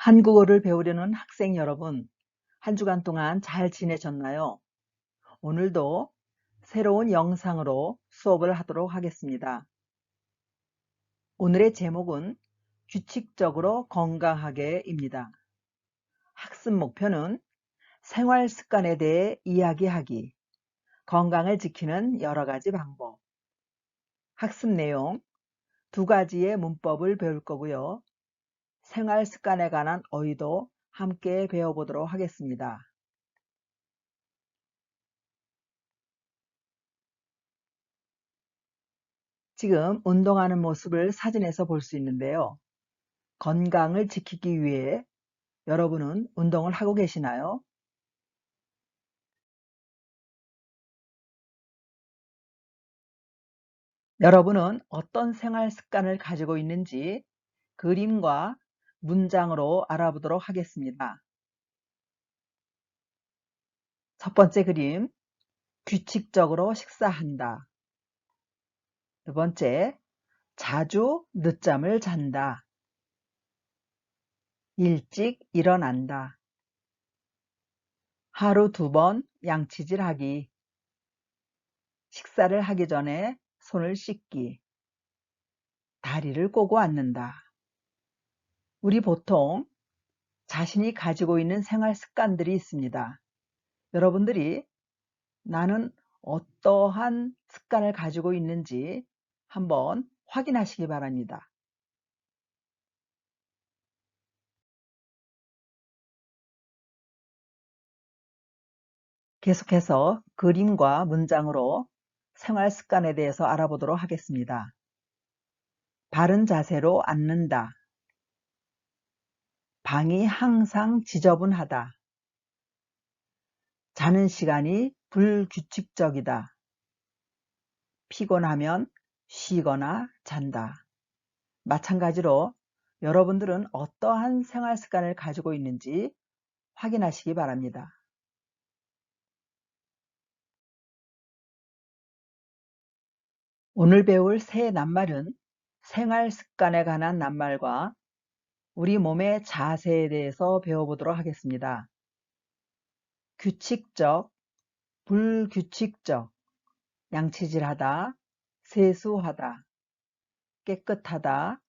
한국어를 배우려는 학생 여러분, 한 주간 동안 잘 지내셨나요? 오늘도 새로운 영상으로 수업을 하도록 하겠습니다. 오늘의 제목은 규칙적으로 건강하게입니다. 학습 목표는 생활 습관에 대해 이야기하기, 건강을 지키는 여러 가지 방법. 학습 내용 두 가지의 문법을 배울 거고요. 생활 습관에 관한 어휘도 함께 배워보도록 하겠습니다. 지금 운동하는 모습을 사진에서 볼 수 있는데요. 건강을 지키기 위해 여러분은 운동을 하고 계시나요? 여러분은 어떤 생활 습관을 가지고 있는지 그림과 문장으로 알아보도록 하겠습니다. 첫 번째 그림, 규칙적으로 식사한다. 두 번째, 자주 늦잠을 잔다. 일찍 일어난다. 하루 2번 양치질하기. 식사를 하기 전에 손을 씻기. 다리를 꼬고 앉는다. 우리 보통 자신이 가지고 있는 생활 습관들이 있습니다. 여러분들이 나는 어떠한 습관을 가지고 있는지 한번 확인하시기 바랍니다. 계속해서 그림과 문장으로 생활 습관에 대해서 알아보도록 하겠습니다. 바른 자세로 앉는다. 방이 항상 지저분하다. 자는 시간이 불규칙적이다. 피곤하면 쉬거나 잔다. 마찬가지로 여러분들은 어떠한 생활 습관을 가지고 있는지 확인하시기 바랍니다. 오늘 배울 새 낱말은 생활 습관에 관한 낱말과 우리 몸의 자세에 대해서 배워보도록 하겠습니다. 규칙적, 불규칙적, 양치질하다, 세수하다, 깨끗하다,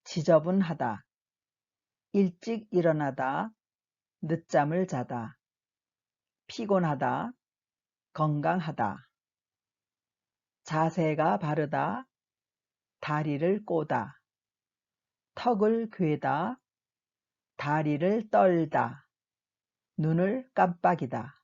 지저분하다, 일찍 일어나다, 늦잠을 자다, 피곤하다, 건강하다, 자세가 바르다, 다리를 꼬다, 턱을 괴다, 다리를 떨다, 눈을 깜빡이다.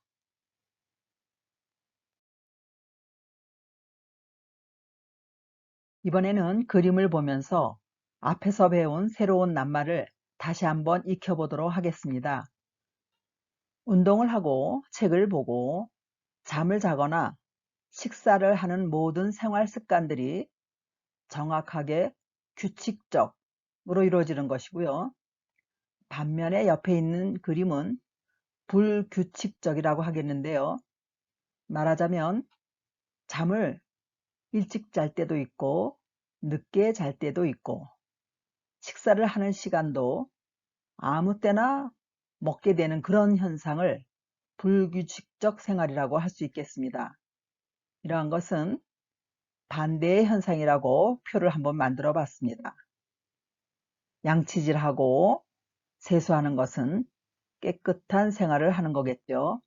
이번에는 그림을 보면서 앞에서 배운 새로운 낱말을 다시 한번 익혀보도록 하겠습니다. 운동을 하고 책을 보고 잠을 자거나 식사를 하는 모든 생활 습관들이 정확하게 규칙적으로 이루어지는 것이고요. 반면에 옆에 있는 그림은 불규칙적이라고 하겠는데요. 말하자면 잠을 일찍 잘 때도 있고 늦게 잘 때도 있고 식사를 하는 시간도 아무 때나 먹게 되는 그런 현상을 불규칙적 생활이라고 할 수 있겠습니다. 이러한 것은 반대의 현상이라고 표를 한번 만들어 봤습니다. 양치질하고 세수하는 것은 깨끗한 생활을 하는 거겠죠.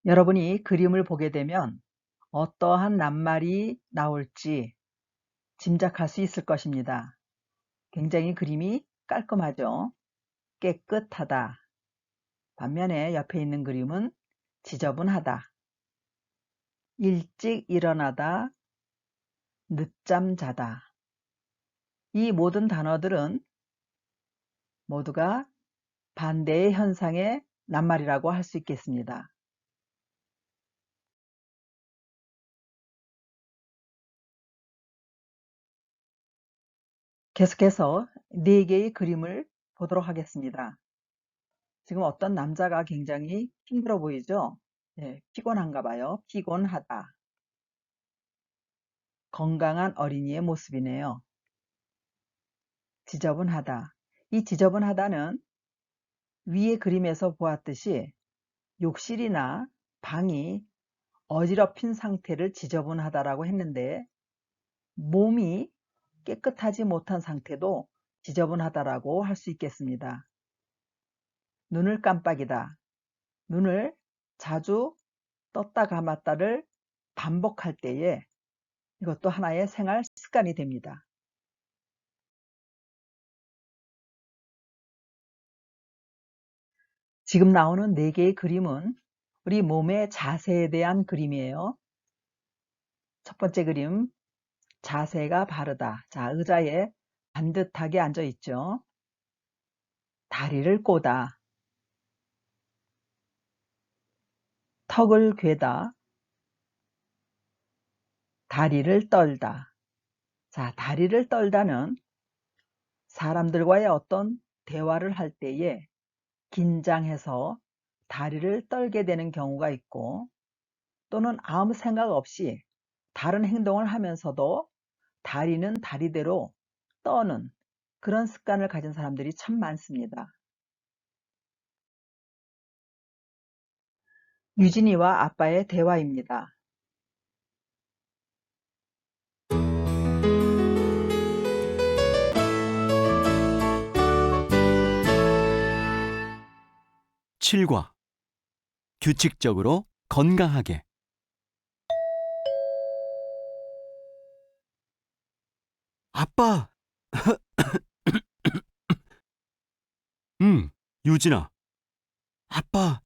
여러분이 그림을 보게 되면 어떠한 낱말이 나올지 짐작할 수 있을 것입니다. 굉장히 그림이 깔끔하죠. 깨끗하다. 반면에 옆에 있는 그림은 지저분하다. 일찍 일어나다. 늦잠 자다. 이 모든 단어들은 모두가 반대의 현상의 낱말이라고 할 수 있겠습니다. 계속해서 4개의 그림을 보도록 하겠습니다. 지금 어떤 남자가 굉장히 힘들어 보이죠? 네, 피곤한가 봐요. 피곤하다. 건강한 어린이의 모습이네요. 지저분하다. 이 지저분하다는 위의 그림에서 보았듯이 욕실이나 방이 어지럽힌 상태를 지저분하다라고 했는데 몸이 깨끗하지 못한 상태도 지저분하다라고 할 수 있겠습니다. 눈을 깜빡이다. 눈을 자주 떴다 감았다를 반복할 때에 이것도 하나의 생활 습관이 됩니다. 지금 나오는 4개의 그림은 우리 몸의 자세에 대한 그림이에요. 첫 번째 그림, 자세가 바르다. 자, 의자에 반듯하게 앉아 있죠. 다리를 꼬다, 턱을 괴다, 다리를 떨다. 자, 다리를 떨다는 사람들과의 어떤 대화를 할 때에 긴장해서 다리를 떨게 되는 경우가 있고 또는 아무 생각 없이 다른 행동을 하면서도 다리는 다리대로 떠는 그런 습관을 가진 사람들이 참 많습니다. 유진이와 아빠의 대화입니다. 칠과 규칙적으로 건강하게. 아빠! 유진아. 아빠,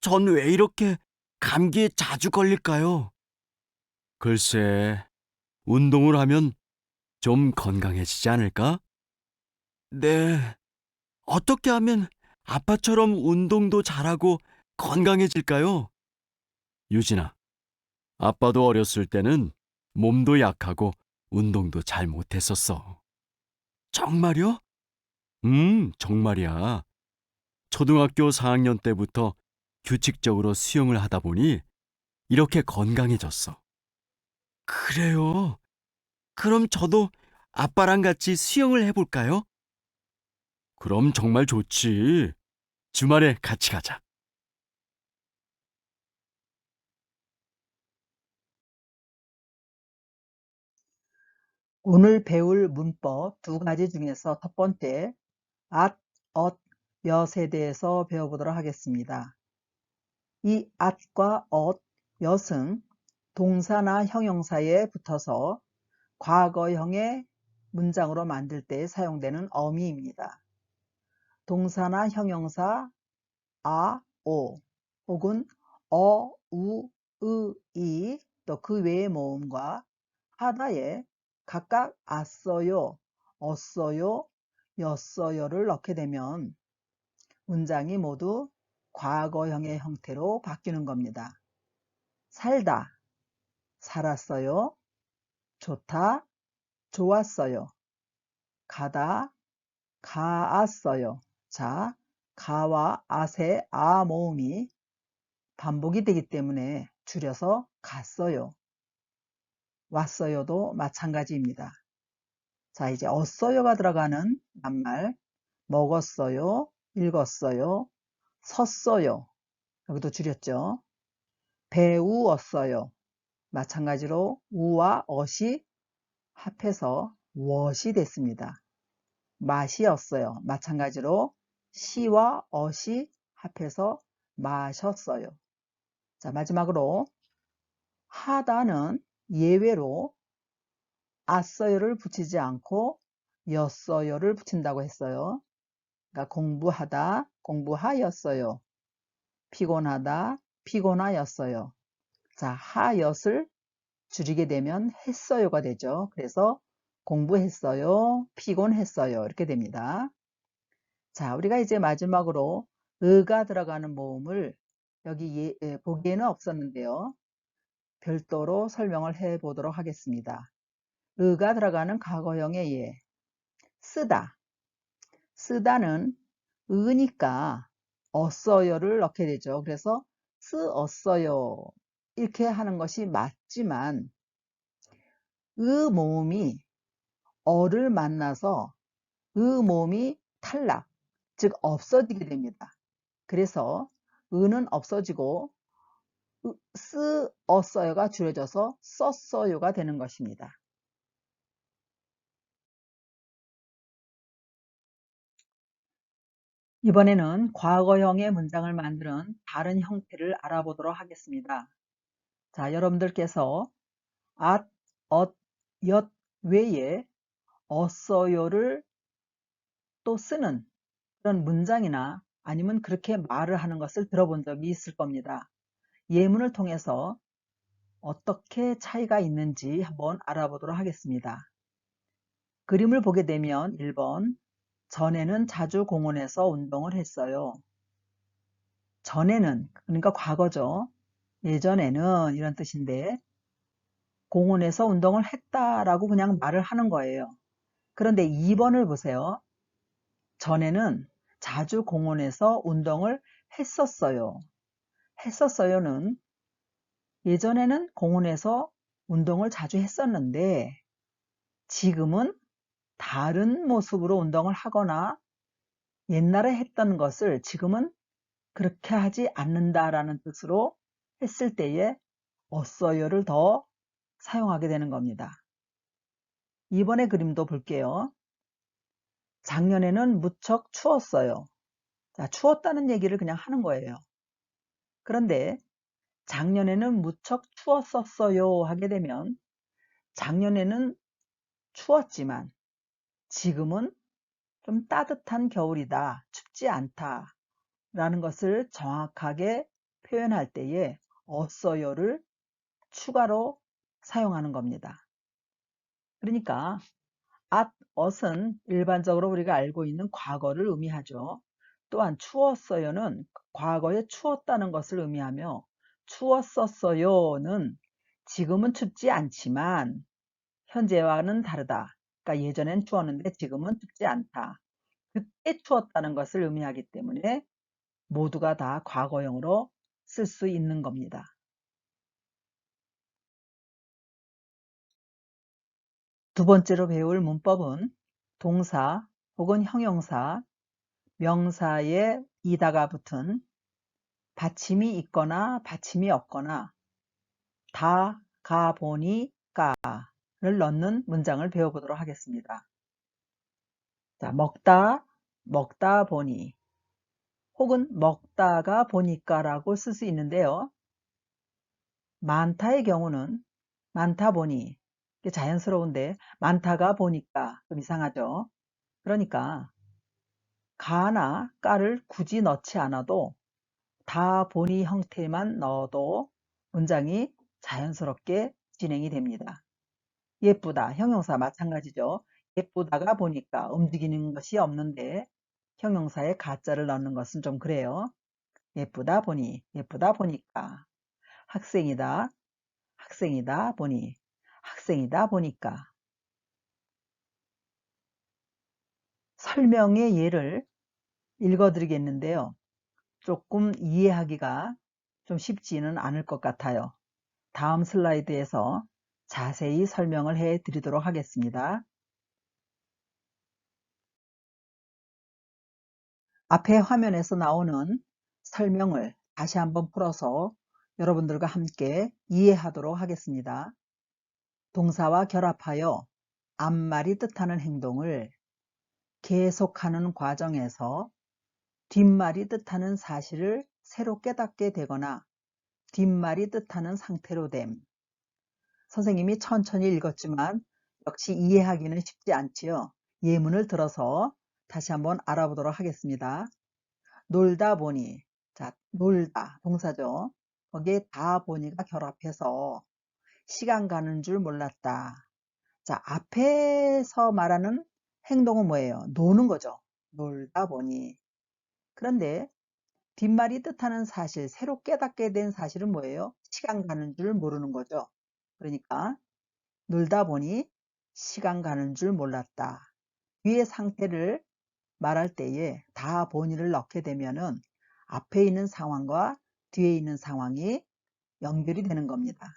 전 왜 이렇게 감기에 자주 걸릴까요? 글쎄, 운동을 하면 좀 건강해지지 않을까? 네. 어떻게 하면 아빠처럼 운동도 잘하고 건강해질까요? 유진아, 아빠도 어렸을 때는 몸도 약하고 운동도 잘 못했었어. 정말요? 정말이야. 초등학교 4학년 때부터 규칙적으로 수영을 하다 보니 이렇게 건강해졌어. 그래요? 그럼 저도 아빠랑 같이 수영을 해볼까요? 그럼 정말 좋지. 주말에 같이 가자. 오늘 배울 문법 2가지 중에서 첫 번째, 앗, 엇, 엿에 대해서 배워보도록 하겠습니다. 이 앗과 엇, 엿은 동사나 형용사에 붙어서 과거형의 문장으로 만들 때 사용되는 어미입니다. 동사나 형용사 아, 오 혹은 어, 우, 으, 이 또 그 외의 모음과 하다에 각각 앗어요, 어써요, 였어요를 넣게 되면 문장이 모두 과거형의 형태로 바뀌는 겁니다. 살다, 살았어요. 좋다, 좋았어요. 가다, 가았어요. 자, 가와 앗의 아 모음이 반복이 되기 때문에 줄여서 갔어요. 왔어요도 마찬가지입니다. 자, 이제 어써요가 들어가는 낱말 먹었어요, 읽었어요, 섰어요. 여기도 줄였죠. 배우었어요. 마찬가지로 우와 엇이 합해서 웍이 됐습니다. 마시었어요. 마찬가지로 시와 엇이 합해서 마셨어요. 자, 마지막으로 하다는 예외로 앗어요를 붙이지 않고 였어요를 붙인다고 했어요. 그러니까 공부하다, 공부하였어요. 피곤하다, 피곤하였어요. 자, 하였을 줄이게 되면 했어요가 되죠. 그래서 공부했어요, 피곤했어요 이렇게 됩니다. 자, 우리가 이제 마지막으로 의가 들어가는 모음을 여기 보기에는 없었는데요. 별도로 설명을 해 보도록 하겠습니다. 의가 들어가는 과거형의 예. 쓰다. 쓰다는 의니까 어써요를 넣게 되죠. 그래서 쓰었어요 이렇게 하는 것이 맞지만 의 모음이 어를 만나서 의 모음이 탈락, 즉 없어지게 됩니다. 그래서 의는 없어지고 쓰었어요가 줄여져서 썼어요가 되는 것입니다. 이번에는 과거형의 문장을 만드는 다른 형태를 알아보도록 하겠습니다. 자, 여러분들께서 at, 엿 외에 어써요를 또 쓰는 그런 문장이나 아니면 그렇게 말을 하는 것을 들어본 적이 있을 겁니다. 예문을 통해서 어떻게 차이가 있는지 한번 알아보도록 하겠습니다. 그림을 보게 되면 1번, 전에는 자주 공원에서 운동을 했어요. 전에는, 그러니까 과거죠. 예전에는 이런 뜻인데 공원에서 운동을 했다라고 그냥 말을 하는 거예요. 그런데 2번을 보세요. 전에는 자주 공원에서 운동을 했었어요. 했었어요는 예전에는 공원에서 운동을 자주 했었는데 지금은 다른 모습으로 운동을 하거나 옛날에 했던 것을 지금은 그렇게 하지 않는다라는 뜻으로 했을 때에 어써요를 더 사용하게 되는 겁니다. 이번의 그림도 볼게요. 작년에는 무척 추웠어요. 자, 추웠다는 얘기를 그냥 하는 거예요. 그런데 작년에는 무척 추웠었어요 하게 되면 작년에는 추웠지만 지금은 좀 따뜻한 겨울이다, 춥지 않다 라는 것을 정확하게 표현할 때에 어써요를 추가로 사용하는 겁니다. 그러니까 at, at은 일반적으로 우리가 알고 있는 과거를 의미하죠. 또한 추웠어요는 과거에 추웠다는 것을 의미하며 추웠었어요는 지금은 춥지 않지만 현재와는 다르다. 그러니까 예전엔 추웠는데 지금은 춥지 않다. 그때 추웠다는 것을 의미하기 때문에 모두가 다 과거형으로 쓸 수 있는 겁니다. 두 번째로 배울 문법은 동사 혹은 형용사, 명사에 이다가 붙은 받침이 있거나 받침이 없거나 다, 가, 보니, 가를 넣는 문장을 배워보도록 하겠습니다. 자, 먹다 보니 혹은 먹다가 보니까라고 쓸 수 있는데요. 많다의 경우는 많다 보니 자연스러운데 많다가 보니까 좀 이상하죠. 그러니까 가나 까를 굳이 넣지 않아도 다 보니 형태만 넣어도 문장이 자연스럽게 진행이 됩니다. 예쁘다, 형용사 마찬가지죠. 예쁘다가 보니까 움직이는 것이 없는데 형용사에 가짜를 넣는 것은 좀 그래요. 예쁘다 보니, 예쁘다 보니까. 학생이다, 학생이다 보니, 학생이다 보니까. 설명의 예를 읽어드리겠는데요. 조금 이해하기가 좀 쉽지는 않을 것 같아요. 다음 슬라이드에서 자세히 설명을 해 드리도록 하겠습니다. 앞에 화면에서 나오는 설명을 다시 한번 풀어서 여러분들과 함께 이해하도록 하겠습니다. 동사와 결합하여 앞말이 뜻하는 행동을 계속하는 과정에서 뒷말이 뜻하는 사실을 새로 깨닫게 되거나 뒷말이 뜻하는 상태로 됨. 선생님이 천천히 읽었지만 역시 이해하기는 쉽지 않지요. 예문을 들어서 다시 한번 알아보도록 하겠습니다. 놀다 보니, 자, 놀다, 동사죠. 거기에 다 보니가 결합해서 시간 가는 줄 몰랐다. 자, 앞에서 말하는 행동은 뭐예요? 노는 거죠. 놀다 보니. 그런데 뒷말이 뜻하는 사실, 새로 깨닫게 된 사실은 뭐예요? 시간 가는 줄 모르는 거죠. 그러니까 놀다 보니 시간 가는 줄 몰랐다. 위의 상태를 말할 때에 다 보니를 넣게 되면은 앞에 있는 상황과 뒤에 있는 상황이 연결이 되는 겁니다.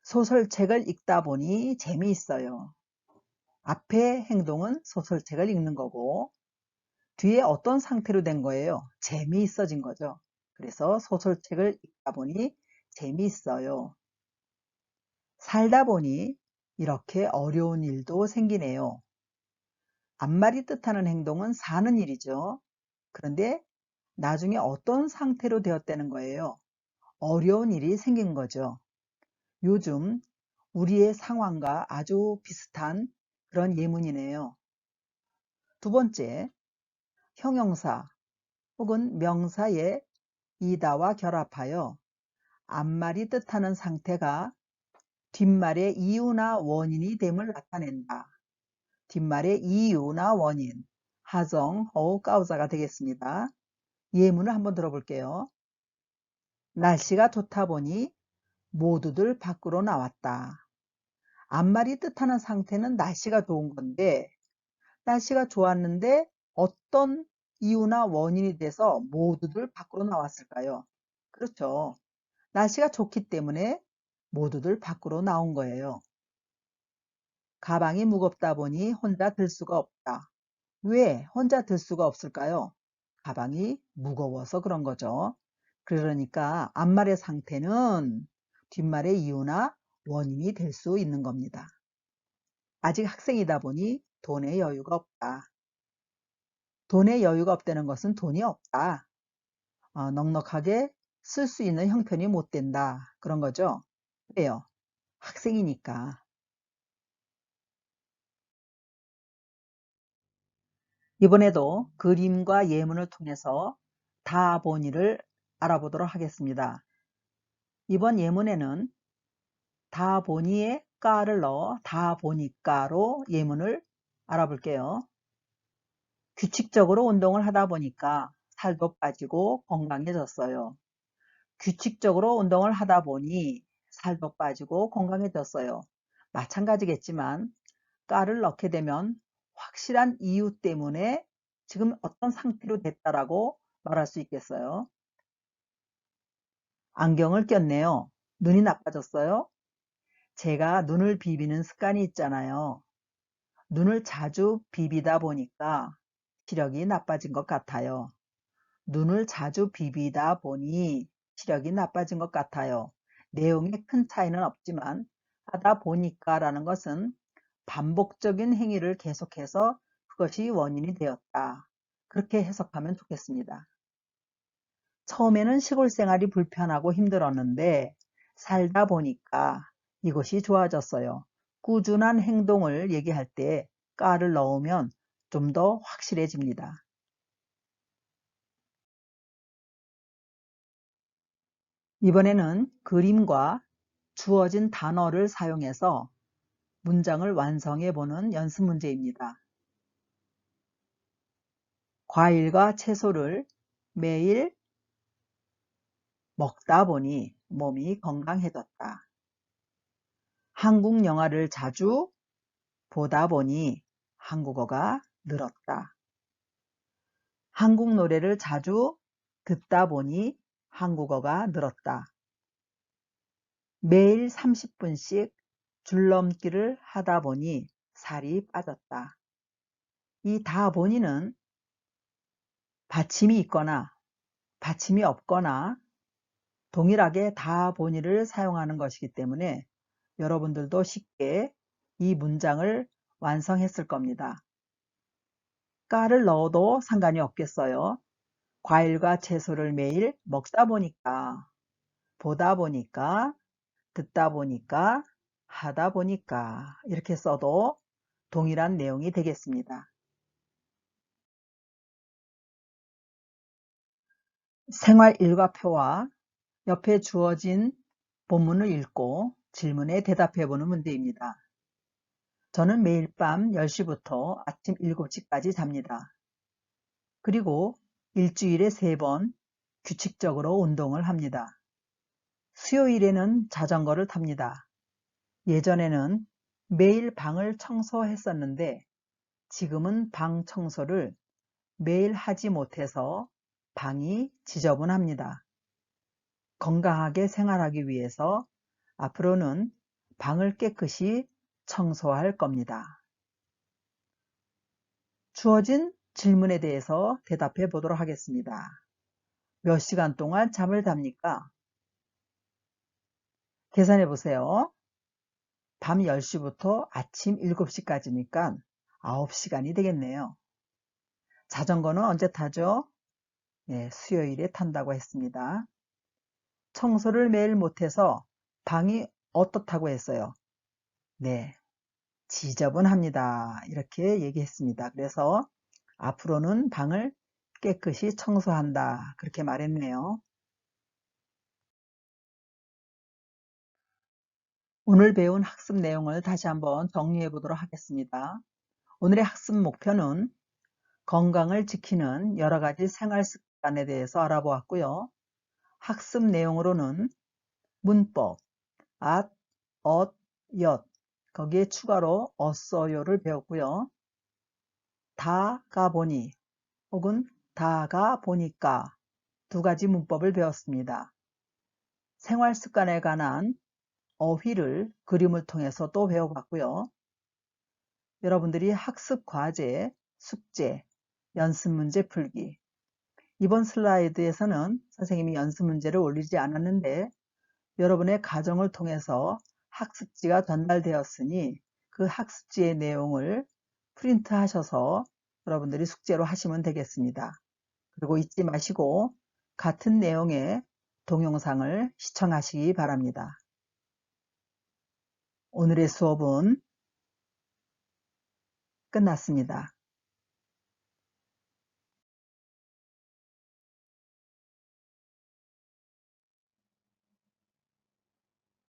소설책을 읽다 보니 재미있어요. 앞에 행동은 소설책을 읽는 거고 뒤에 어떤 상태로 된 거예요? 재미있어진 거죠. 그래서 소설책을 읽다 보니 재미있어요. 살다 보니 이렇게 어려운 일도 생기네요. 앞말이 뜻하는 행동은 사는 일이죠. 그런데 나중에 어떤 상태로 되었다는 거예요? 어려운 일이 생긴 거죠. 요즘 우리의 상황과 아주 비슷한 그런 예문이네요. 두 번째, 형용사 혹은 명사의 이다와 결합하여 앞말이 뜻하는 상태가 뒷말의 이유나 원인이 됨을 나타낸다. 뒷말의 이유나 원인, 하정, 허우, 까우자가 되겠습니다. 예문을 한번 들어볼게요. 날씨가 좋다 보니 모두들 밖으로 나왔다. 앞말이 뜻하는 상태는 날씨가 좋은 건데 날씨가 좋았는데 어떤 이유나 원인이 돼서 모두들 밖으로 나왔을까요? 그렇죠. 날씨가 좋기 때문에 모두들 밖으로 나온 거예요. 가방이 무겁다 보니 혼자 들 수가 없다. 왜 혼자 들 수가 없을까요? 가방이 무거워서 그런 거죠. 그러니까 앞말의 상태는 뒷말의 이유나 원인이 될 수 있는 겁니다. 아직 학생이다 보니 돈에 여유가 없다. 돈에 여유가 없다는 것은 돈이 없다. 넉넉하게 쓸 수 있는 형편이 못 된다. 그런 거죠. 왜요? 학생이니까. 이번에도 그림과 예문을 통해서 다보니를 알아보도록 하겠습니다. 이번 예문에는 다보니에 까를 넣어 다보니까로 예문을 알아볼게요. 규칙적으로 운동을 하다 보니까 살도 빠지고 건강해졌어요. 규칙적으로 운동을 하다 보니 살도 빠지고 건강해졌어요. 마찬가지겠지만 까를 넣게 되면 확실한 이유 때문에 지금 어떤 상태로 됐다라고 말할 수 있겠어요. 안경을 꼈네요. 눈이 나빠졌어요. 제가 눈을 비비는 습관이 있잖아요. 눈을 자주 비비다 보니까 시력이 나빠진 것 같아요. 눈을 자주 비비다 보니 시력이 나빠진 것 같아요. 내용에 큰 차이는 없지만 하다 보니까라는 것은 반복적인 행위를 계속해서 그것이 원인이 되었다. 그렇게 해석하면 좋겠습니다. 처음에는 시골 생활이 불편하고 힘들었는데 살다 보니까 이것이 좋아졌어요. 꾸준한 행동을 얘기할 때 까를 넣으면 좀 더 확실해집니다. 이번에는 그림과 주어진 단어를 사용해서 문장을 완성해 보는 연습 문제입니다. 과일과 채소를 매일 먹다 보니 몸이 건강해졌다. 한국 영화를 자주 보다 보니 한국어가 늘었다. 한국 노래를 자주 듣다 보니 한국어가 늘었다. 매일 30분씩 줄넘기를 하다 보니 살이 빠졌다. 이 다 보니는 받침이 있거나 받침이 없거나 동일하게 다 보니를 사용하는 것이기 때문에 여러분들도 쉽게 이 문장을 완성했을 겁니다. 까를 넣어도 상관이 없겠어요. 과일과 채소를 매일 먹다 보니까, 보다 보니까, 듣다 보니까, 하다 보니까 이렇게 써도 동일한 내용이 되겠습니다. 생활 일과표와 옆에 주어진 본문을 읽고 질문에 대답해보는 문제입니다. 저는 매일 밤 10시부터 아침 7시까지 잡니다. 그리고 일주일에 3번 규칙적으로 운동을 합니다. 수요일에는 자전거를 탑니다. 예전에는 매일 방을 청소했었는데 지금은 방 청소를 매일 하지 못해서 방이 지저분합니다. 건강하게 생활하기 위해서 앞으로는 방을 깨끗이 청소할 겁니다. 주어진 질문에 대해서 대답해 보도록 하겠습니다. 몇 시간 동안 잠을 잡니까? 계산해 보세요. 밤 10시부터 아침 7시까지니까 9시간이 되겠네요. 자전거는 언제 타죠? 네, 수요일에 탄다고 했습니다. 청소를 매일 못해서 방이 어떻다고 했어요? 네, 지저분합니다. 이렇게 얘기했습니다. 그래서 앞으로는 방을 깨끗이 청소한다. 그렇게 말했네요. 오늘 배운 학습 내용을 다시 한번 정리해 보도록 하겠습니다. 오늘의 학습 목표는 건강을 지키는 여러 가지 생활 습관에 대해서 알아보았고요. 학습 내용으로는 문법, at, 엇, 엿, 거기에 추가로 어써요를 배웠고요. 다 가보니 혹은 다가 보니까 두 가지 문법을 배웠습니다. 생활 습관에 관한 어휘를 그림을 통해서 또 배워봤고요. 여러분들이 학습 과제, 숙제, 연습 문제 풀기. 이번 슬라이드에서는 선생님이 연습 문제를 올리지 않았는데 여러분의 가정을 통해서 학습지가 전달되었으니 그 학습지의 내용을 프린트 하셔서 여러분들이 숙제로 하시면 되겠습니다. 그리고 잊지 마시고 같은 내용의 동영상을 시청하시기 바랍니다. 오늘의 수업은 끝났습니다.